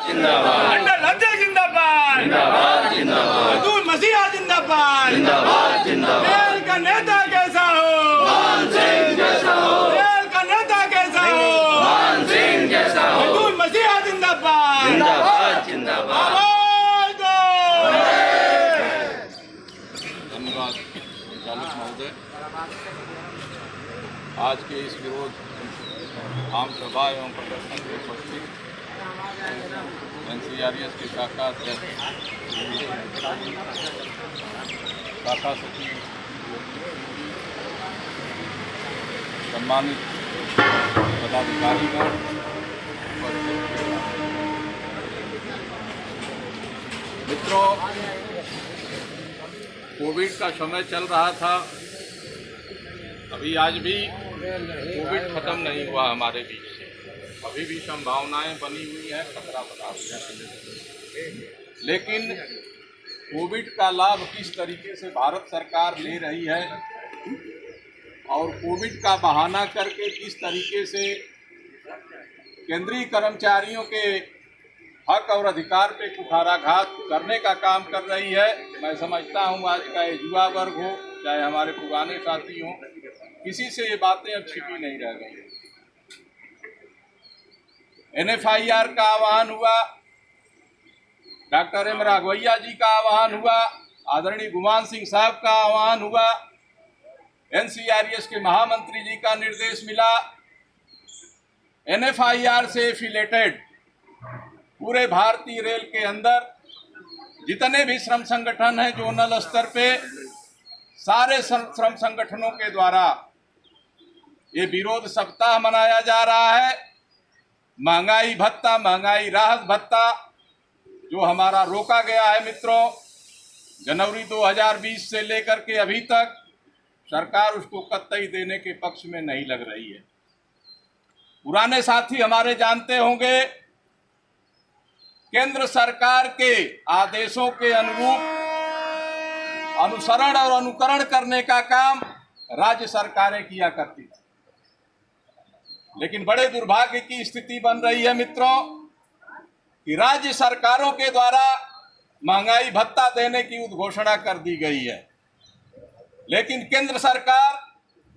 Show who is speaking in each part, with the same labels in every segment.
Speaker 1: जिंदाबाद,
Speaker 2: मंडल अध्यक्ष जिंदाबाद,
Speaker 1: जिंदाबाद, जिंदाबाद,
Speaker 2: मजदूर मसीहा जिंदाबाद,
Speaker 1: जिंदाबाद, जिंदाबाद,
Speaker 2: रेल का नेता कैसा हो,
Speaker 1: मान सिंह जैसा हो,
Speaker 2: रेल का नेता कैसा हो,
Speaker 1: मान सिंह जैसा हो,
Speaker 2: मजदूर मसीहा जिंदाबाद,
Speaker 1: जिंदाबाद, जिंदाबाद।
Speaker 2: आवाज दो।
Speaker 3: धन्यवाद संचालक महोदय। आज के इस विरोध आम सभा एवं प्रदर्शन में उपस्थित NCRES के शाखा अध्यक्ष, शाखा सचिव, सम्मानित पदाधिकारीगण, मित्रों, कोविड का समय चल रहा था। अभी आज भी कोविड खत्म नहीं हुआ हमारे बीच से, अभी भी संभावनाएं बनी हुई हैं, खतरा बना हुआ है। लेकिन कोविड का लाभ किस तरीके से भारत सरकार ले रही है और कोविड का बहाना करके किस तरीके से केंद्रीय कर्मचारियों के हक और अधिकार पे कुठाराघात करने का काम कर रही है, मैं समझता हूँ आज का युवा वर्ग हो चाहे हमारे पुराने साथी हों, किसी से ये बातें अब छिपी नहीं रह गई। NFIR का आह्वान हुआ, डॉक्टर M राघवैया जी का आह्वान हुआ, आदरणीय गुमान सिंह साहब का आह्वान हुआ, NCRES के महामंत्री जी का निर्देश मिला। NFIR से एफिलेटेड पूरे भारतीय रेल के अंदर जितने भी श्रम संगठन हैं जोनल स्तर पे, सारे श्रम संगठनों के द्वारा ये विरोध सप्ताह मनाया जा रहा है। महंगाई भत्ता, महंगाई राहत भत्ता जो हमारा रोका गया है मित्रों, जनवरी 2020 से लेकर के अभी तक सरकार उसको कतई देने के पक्ष में नहीं लग रही है। पुराने साथी हमारे जानते होंगे, केंद्र सरकार के आदेशों के अनुरूप अनुसरण और अनुकरण करने का काम राज्य सरकारें किया करती थी। लेकिन बड़े दुर्भाग्य की स्थिति बन रही है मित्रों कि राज्य सरकारों के द्वारा महंगाई भत्ता देने की उद्घोषणा कर दी गई है, लेकिन केंद्र सरकार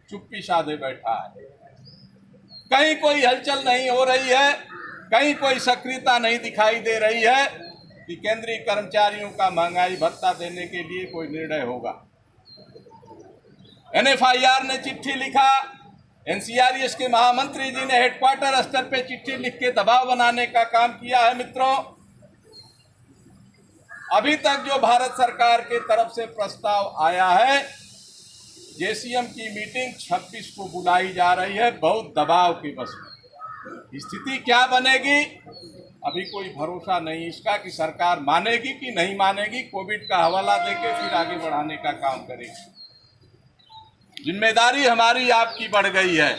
Speaker 3: चुप्पी साधे बैठा है। कहीं कोई हलचल नहीं हो रही है, कहीं कोई सक्रियता नहीं दिखाई दे रही है कि केंद्रीय कर्मचारियों का महंगाई भत्ता देने के लिए कोई निर्णय होगा। NFIR ने चिट्ठी लिखा, NCRES के महामंत्री जी ने हेडक्वार्टर स्तर पे चिट्ठी लिख के दबाव बनाने का काम किया है। मित्रों, अभी तक जो भारत सरकार के तरफ से प्रस्ताव आया है, JCM की मीटिंग 26 को बुलाई जा रही है, बहुत दबाव के बस में। स्थिति क्या बनेगी अभी कोई भरोसा नहीं इसका कि सरकार मानेगी कि नहीं मानेगी। कोविड का हवाला देके फिर आगे बढ़ाने का काम करेगी। जिम्मेदारी हमारी आपकी बढ़ गई है।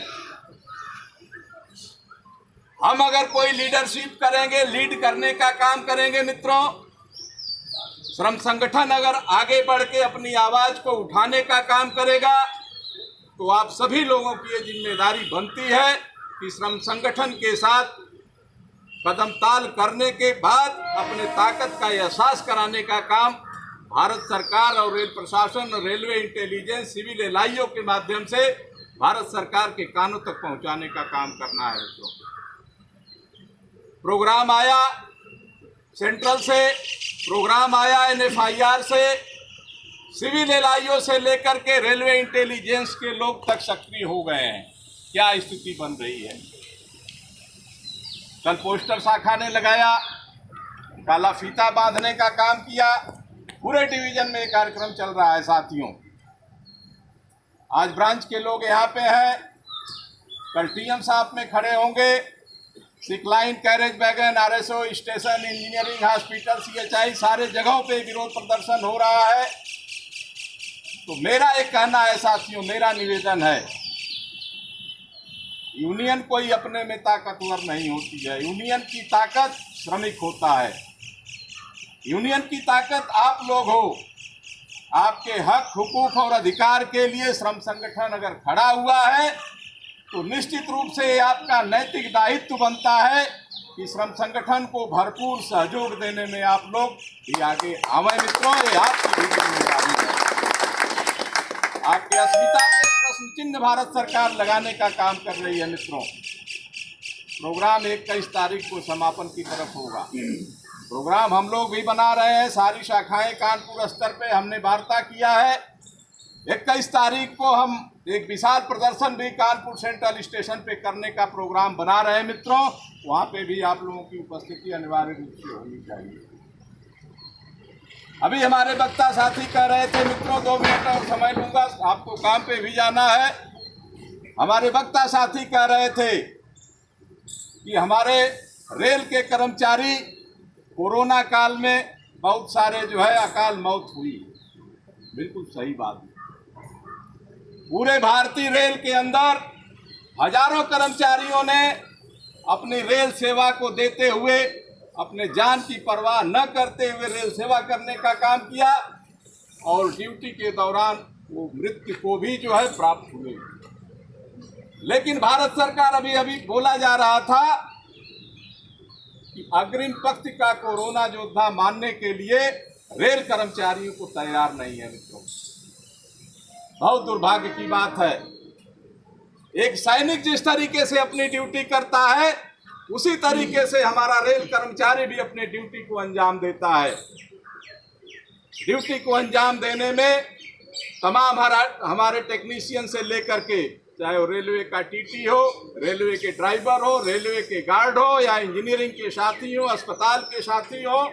Speaker 3: हम अगर कोई लीडरशिप करेंगे, लीड करने का काम करेंगे मित्रों, श्रम संगठन अगर आगे बढ़ के अपनी आवाज को उठाने का काम करेगा, तो आप सभी लोगों की ये जिम्मेदारी बनती है कि श्रम संगठन के साथ कदम ताल करने के बाद अपने ताकत का एहसास कराने का काम भारत सरकार और रेल प्रशासन और रेलवे इंटेलिजेंस, सिविल एलआईओ के माध्यम से भारत सरकार के कानों तक पहुंचाने का काम करना है। प्रोग्राम आया सेंट्रल से, प्रोग्राम आया NFIR से, सिविल एलआईओ से लेकर के रेलवे इंटेलिजेंस के लोग तक सक्रिय हो गए हैं। क्या स्थिति बन रही है? कल पोस्टर शाखा ने लगाया, काला फीता बांधने का काम किया, पूरे डिवीजन में कार्यक्रम चल रहा है साथियों। आज ब्रांच के लोग यहाँ पे हैं, कल TM साहब में खड़े होंगे, sick line, carriage wagon, RSO station, engineering hospital, CHI सारे जगहों पे विरोध प्रदर्शन हो रहा है। तो मेरा एक कहना है साथियों, मेरा निवेदन है, यूनियन कोई अपने में ताकतवर नहीं होती है। यूनियन की ताकत श्रमिक होता है। यूनियन की ताकत आप लोग हो। आपके हक, हुकूक और अधिकार के लिए श्रम संगठन अगर खड़ा हुआ है तो निश्चित रूप से आपका नैतिक दायित्व बनता है कि श्रम संगठन को भरपूर सहयोग देने में आप लोग भी आगे आवे मित्रों, ये आपकी भी जिम्मेदारी है। आपकी अस्मिता पे प्रश्न चिन्ह भारत सरकार लगाने का काम कर रही है मित्रों। प्रोग्राम 21 तारीख को समापन की तरफ होगा। प्रोग्राम हम लोग भी बना रहे हैं, सारी शाखाएं कानपुर स्तर पे हमने वार्ता किया है। 21 तारीख को हम एक विशाल प्रदर्शन भी कानपुर सेंट्रल स्टेशन पे करने का प्रोग्राम बना रहे हैं मित्रों। वहाँ पे भी आप लोगों की उपस्थिति अनिवार्य रूप से होनी चाहिए। अभी हमारे वक्ता साथी कह रहे थे मित्रों, 2 मिनट और समय लूंगा, आपको काम पे भी जाना है। हमारे वक्ता साथी कह रहे थे कि हमारे रेल के कर्मचारी कोरोना काल में बहुत सारे जो है अकाल मौत हुई। बिल्कुल सही बात है। पूरे भारतीय रेल के अंदर हजारों कर्मचारियों ने अपनी रेल सेवा को देते हुए, अपने जान की परवाह न करते हुए रेल सेवा करने का काम किया और ड्यूटी के दौरान वो मृत्यु को भी जो है प्राप्त हुए। लेकिन भारत सरकार अभी बोला जा रहा था कि अग्रिम पंक्ति का कोरोना योद्धा मानने के लिए रेल कर्मचारियों को तैयार नहीं है मित्रों। बहुत दुर्भाग्य की बात है। एक सैनिक जिस तरीके से अपनी ड्यूटी करता है, उसी तरीके से हमारा रेल कर्मचारी भी अपनी ड्यूटी को अंजाम देता है। ड्यूटी को अंजाम देने में तमाम हमारे टेक्नीशियन से लेकर के, चाहे वो रेलवे का टीटी हो, रेलवे के ड्राइवर हो, रेलवे के गार्ड हो या इंजीनियरिंग के साथी हो, अस्पताल के साथी हो,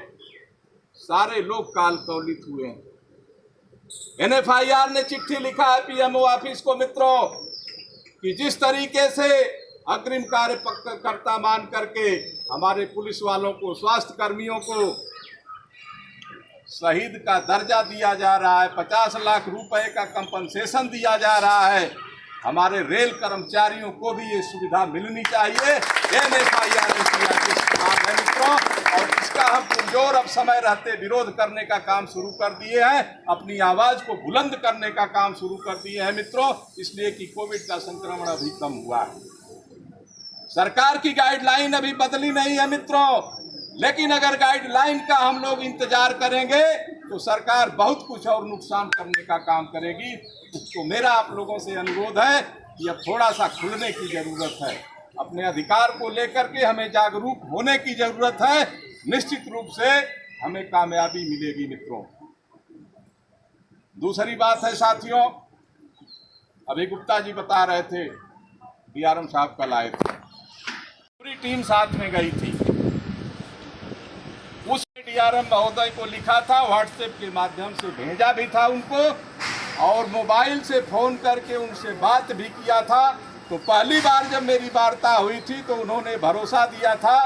Speaker 3: सारे लोग काल कौलित हुए हैं। NFIR ने चिट्ठी लिखा है PMO ऑफिस को मित्रों कि जिस तरीके से अग्रिम कार्यकर्ता मान करके हमारे पुलिस वालों को, स्वास्थ्य कर्मियों को शहीद का दर्जा दिया जा रहा है, 50 लाख रुपए का कंपनसेशन दिया जा रहा है, हमारे रेल कर्मचारियों को भी ये सुविधा मिलनी चाहिए। NFIR ने किया है मित्रों, और इसका हम पुरजोर अब समय रहते विरोध करने का काम शुरू कर दिए हैं। अपनी आवाज को बुलंद करने का काम शुरू कर दिए हैं मित्रों, इसलिए कि कोविड का संक्रमण अभी कम हुआ है। सरकार की गाइडलाइन अभी बदली नहीं है मित्रों, लेकिन अगर गाइडलाइन का हम लोग इंतजार करेंगे तो सरकार बहुत कुछ और नुकसान करने का काम करेगी। तो मेरा आप लोगों से अनुरोध है कि अब थोड़ा सा खुलने की जरूरत है। अपने अधिकार को लेकर के हमें जागरूक होने की जरूरत है। निश्चित रूप से हमें कामयाबी मिलेगी मित्रों। दूसरी बात है साथियों, अभी गुप्ता जी बता रहे थे, DRM साहब कल आए थे, पूरी टीम साथ में गई थी। उस DRM महोदय को लिखा था, व्हाट्सएप के माध्यम से भेजा भी था उनको, और मोबाइल से फोन करके उनसे बात भी किया था। तो पहली बार जब मेरी वार्ता हुई थी तो उन्होंने भरोसा दिया था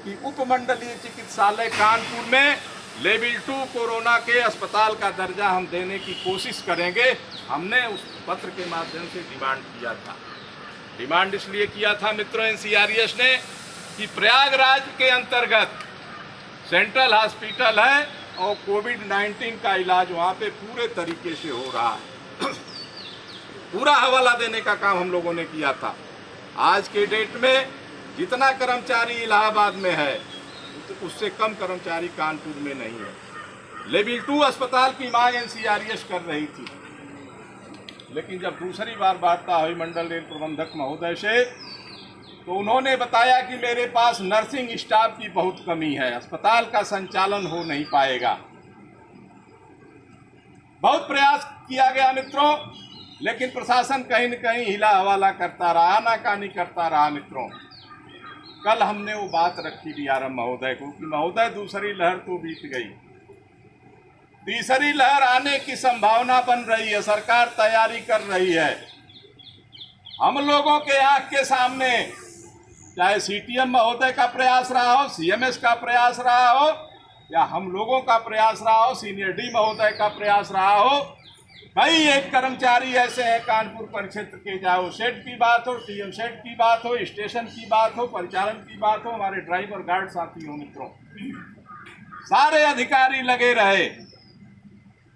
Speaker 3: कि उपमंडलीय चिकित्सालय कानपुर में लेवल 2 कोरोना के अस्पताल का दर्जा हम देने की कोशिश करेंगे। हमने उस पत्र के माध्यम से डिमांड किया था। डिमांड इसलिए किया था मित्रों NCRES ने कि प्रयागराज के अंतर्गत सेंट्रल हॉस्पिटल है और कोविड-19 का इलाज वहाँ पे पूरे तरीके से हो रहा है। पूरा हवाला देने का काम हम लोगों ने किया था। आज के डेट में जितना कर्मचारी इलाहाबाद में है उससे कम कर्मचारी कानपुर में नहीं है। लेवल 2 अस्पताल की मांग NCRES कर रही थी, लेकिन जब दूसरी बार वार्ता हुई मंडल रेल प्रबंधक महोदय से तो उन्होंने बताया कि मेरे पास नर्सिंग स्टाफ की बहुत कमी है, अस्पताल का संचालन हो नहीं पाएगा। बहुत प्रयास किया गया मित्रों, लेकिन प्रशासन कहीं न कहीं हिला हवाला करता रहा, आनाकानी करता रहा मित्रों। कल हमने वो बात रखी DRM महोदय को कि महोदय दूसरी लहर तो बीत गई, तीसरी लहर आने की संभावना बन रही है, सरकार तैयारी कर रही है। हम लोगों के आंख के सामने चाहे CTM महोदय का प्रयास रहा हो, CMS का प्रयास रहा हो, या हम लोगों का प्रयास रहा हो, सीनियर D महोदय का प्रयास रहा हो, कई एक कर्मचारी ऐसे हैं कानपुर परिक्षेत्र के, चाहे वो शेड की बात हो, TM शेड की बात हो, स्टेशन की बात हो, परिचालन की बात हो, हमारे ड्राइवर गार्ड साथी हो मित्रों, सारे अधिकारी लगे रहे,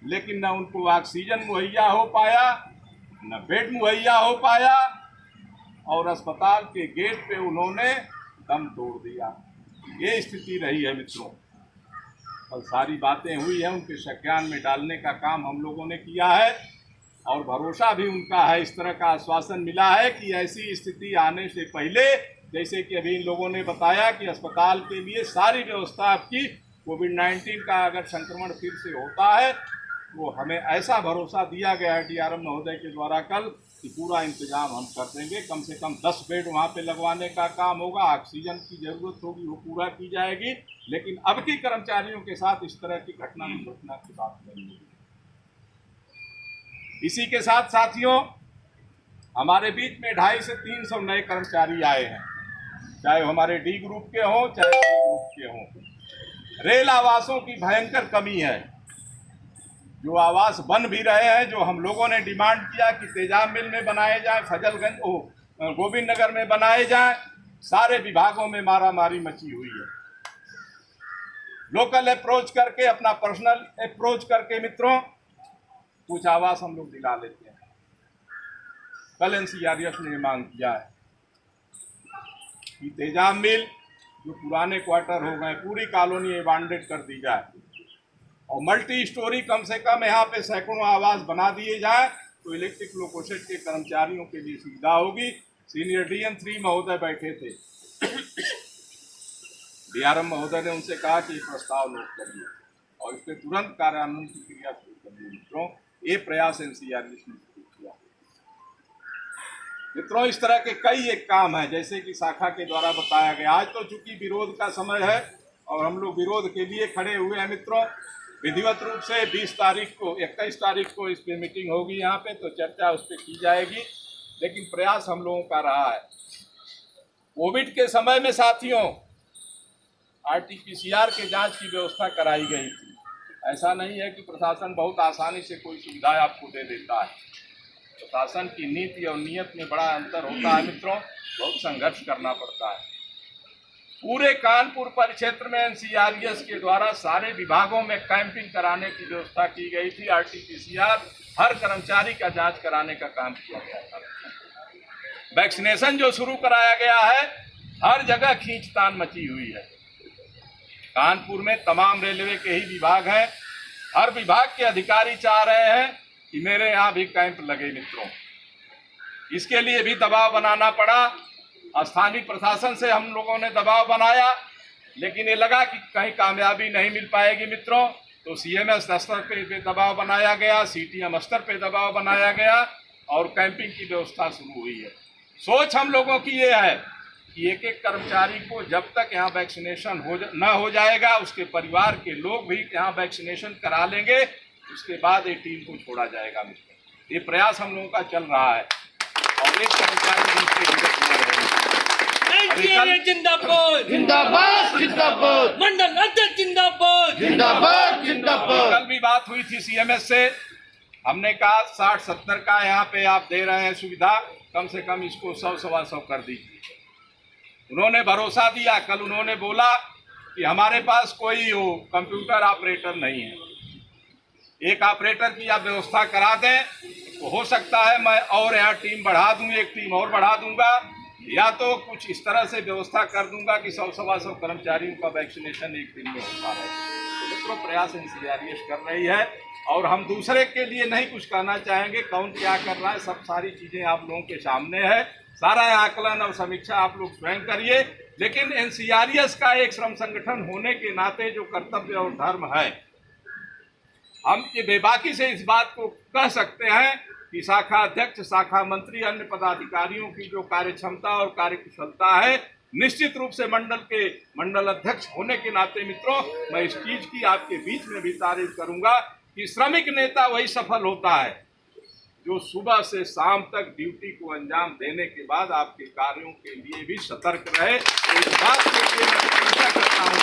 Speaker 3: लेकिन न उनको ऑक्सीजन मुहैया हो पाया, न बेड मुहैया हो पाया, और अस्पताल के गेट पे उन्होंने दम तोड़ दिया। ये स्थिति रही है मित्रों, और सारी बातें हुई हैं उनके संज्ञान में डालने का काम हम लोगों ने किया है, और भरोसा भी उनका है, इस तरह का आश्वासन मिला है कि ऐसी स्थिति आने से पहले, जैसे कि अभी इन लोगों ने बताया कि अस्पताल के लिए सारी व्यवस्था आपकी, कोविड-19 का अगर संक्रमण फिर से होता है तो हमें ऐसा भरोसा दिया गया है डीआरएम महोदय के द्वारा कल कि पूरा इंतजाम हम कर देंगे। कम से कम 10 बेड वहाँ पे लगवाने का काम होगा, ऑक्सीजन की ज़रूरत होगी वो पूरा की जाएगी, लेकिन अब के कर्मचारियों के साथ इस तरह की घटना दुर्घटना की बात नहीं होगी। इसी के साथ साथियों, हमारे बीच में 250 से 300 नए कर्मचारी आए हैं, चाहे हमारे डी ग्रुप के हों चाहे सी ग्रुप के हों। रेल आवासों की भयंकर कमी है, जो आवास बन भी रहे हैं, जो हम लोगों ने डिमांड किया कि तेजाब मिल में बनाए जाएं, फजलगंज गोविंद नगर में बनाए जाएं, सारे विभागों में मारामारी मची हुई है। लोकल अप्रोच करके, अपना पर्सनल अप्रोच करके मित्रों कुछ आवास हम लोग दिला लेते हैं। कल एनसीआरएफ ने मांग किया है कि तेजाब मिल जो पुराने क्वार्टर हो गए पूरी कॉलोनी एबांडेड कर दी जाए, और मल्टी स्टोरी कम से कम यहाँ पे सैकड़ों आवास बना दिए जाए, तो इलेक्ट्रिक लोकोशेड के कर्मचारियों के लिए सुविधा होगी। सीनियर डीएम 3 महोदय बैठे थे, डीआरएम महोदय ने उनसे कहा कि प्रस्ताव नोट करिए और इस पर तुरंत कार्यान्वयन की क्रिया शुरू करिए। मित्रों, ये प्रयास एनसीआरएफ ने शुरू किया। मित्रों, इस तरह के कई एक काम है, जैसे कि शाखा के द्वारा बताया गया। आज तो चूंकि विरोध का समय है और हम लोग विरोध के लिए खड़े हुए हैं मित्रों। विधिवत रूप से 21 तारीख को इस पर मीटिंग होगी यहाँ पे, तो चर्चा उस पर की जाएगी, लेकिन प्रयास हम लोगों का रहा है। कोविड के समय में साथियों RT-PCR के जांच की व्यवस्था कराई गई थी। ऐसा नहीं है कि प्रशासन बहुत आसानी से कोई सुविधा आपको दे देता है। प्रशासन की नीति और नियत में बड़ा अंतर होता है मित्रों, बहुत संघर्ष करना पड़ता है। पूरे कानपुर परिक्षेत्र में एनसीआरएस के द्वारा सारे विभागों में कैंपिंग कराने की व्यवस्था की गई थी। RT-PCR हर कर्मचारी का जांच कराने का काम किया गया था। वैक्सीनेशन जो शुरू कराया गया है, हर जगह खींचतान मची हुई है। कानपुर में तमाम रेलवे के ही विभाग हैं, हर विभाग के अधिकारी चाह रहे हैं कि मेरे यहाँ भी कैंप लगे मित्रों। इसके लिए भी दबाव बनाना पड़ा। स्थानीय प्रशासन से हम लोगों ने दबाव बनाया, लेकिन ये लगा कि कहीं कामयाबी नहीं मिल पाएगी मित्रों, तो CMS स्तर पे दबाव बनाया गया, CTM स्तर पे दबाव बनाया गया और कैंपिंग की व्यवस्था शुरू हुई है। सोच हम लोगों की ये है कि एक एक कर्मचारी को जब तक यहाँ वैक्सीनेशन न हो जाएगा, उसके परिवार के लोग भी यहाँ वैक्सीनेशन करा लेंगे, उसके बाद ये टीम को छोड़ा जाएगा मित्रों। ये प्रयास हम लोगों का चल रहा है और एक कर्मचारी
Speaker 2: जिंदाबाद
Speaker 1: जिंदाबाद जिंदाबाद
Speaker 2: मंडल अध्यक्ष जिंदाबाद
Speaker 1: जिंदाबाद जिंदाबाद।
Speaker 3: कल भी बात हुई थी CMS से, हमने कहा 60-70 का यहाँ पे आप दे रहे हैं सुविधा, कम से कम इसको 100-125 कर दीजिए। उन्होंने भरोसा दिया। कल उन्होंने बोला कि हमारे पास कोई कंप्यूटर ऑपरेटर नहीं है, एक ऑपरेटर की आप व्यवस्था करा दें तो हो सकता है मैं और यहाँ टीम बढ़ा दूँ, एक टीम और बढ़ा दूंगा, या तो कुछ इस तरह से व्यवस्था कर दूंगा कि 100-125 कर्मचारियों का वैक्सीनेशन एक दिन में होता है। तो मित्रों, प्रयास एनसीआरएस कर रही है और हम दूसरे के लिए नहीं कुछ कहना चाहेंगे, कौन क्या कर रहा है, सब सारी चीज़ें आप लोगों के सामने है। सारा आकलन और समीक्षा आप लोग स्वयं करिए, लेकिन एनसीआरएस का एक श्रम संगठन होने के नाते जो कर्तव्य और धर्म है, हम ये बेबाकी से इस बात को कह सकते हैं कि शाखा अध्यक्ष, शाखा मंत्री, अन्य पदाधिकारियों की जो कार्य क्षमता और कार्यकुशलता है, निश्चित रूप से मंडल अध्यक्ष होने के नाते मित्रों मैं इस चीज की आपके बीच में भी तारीफ करूंगा कि श्रमिक नेता वही सफल होता है जो सुबह से शाम तक ड्यूटी को अंजाम देने के बाद आपके कार्यों के लिए भी सतर्क रहे। तो इस बात के लिए मैं प्रशंसा करता हूँ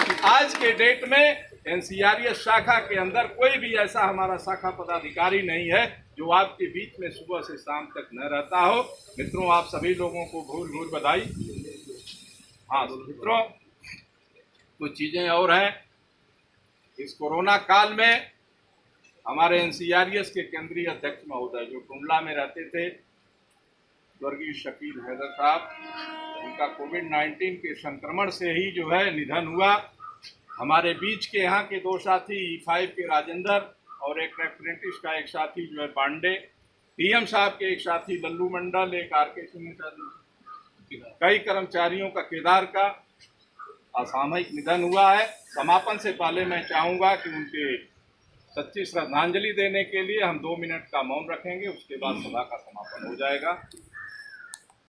Speaker 3: कि आज के डेट में एनसीआरएस शाखा के अंदर कोई भी ऐसा हमारा शाखा पदाधिकारी नहीं है जो आपके बीच में सुबह से शाम तक न रहता हो। मित्रों, आप सभी लोगों को भूल भूल बधाई। हाँ मित्रों, कुछ चीज़ें और हैं। इस कोरोना काल में हमारे एनसीआरएस के केंद्रीय अध्यक्ष महोदय जो टुंडला में रहते थे, स्वर्गीय शकील हैदर साहब, उनका कोविड-19 के संक्रमण से ही जो है निधन हुआ। हमारे बीच के यहाँ के दो साथी E5 के राजेंद्र और एक अप्रेंटिस का एक साथी जो है पांडे, पीएम साहब के एक साथी लल्लू मंडल, एक आर.के. सिंह, कई कर्मचारियों का, केदार का असामयिक निधन हुआ है। समापन से पहले मैं चाहूँगा कि उनके सच्ची श्रद्धांजलि देने के लिए हम 2 मिनट का मौन रखेंगे, उसके बाद सभा का समापन हो जाएगा।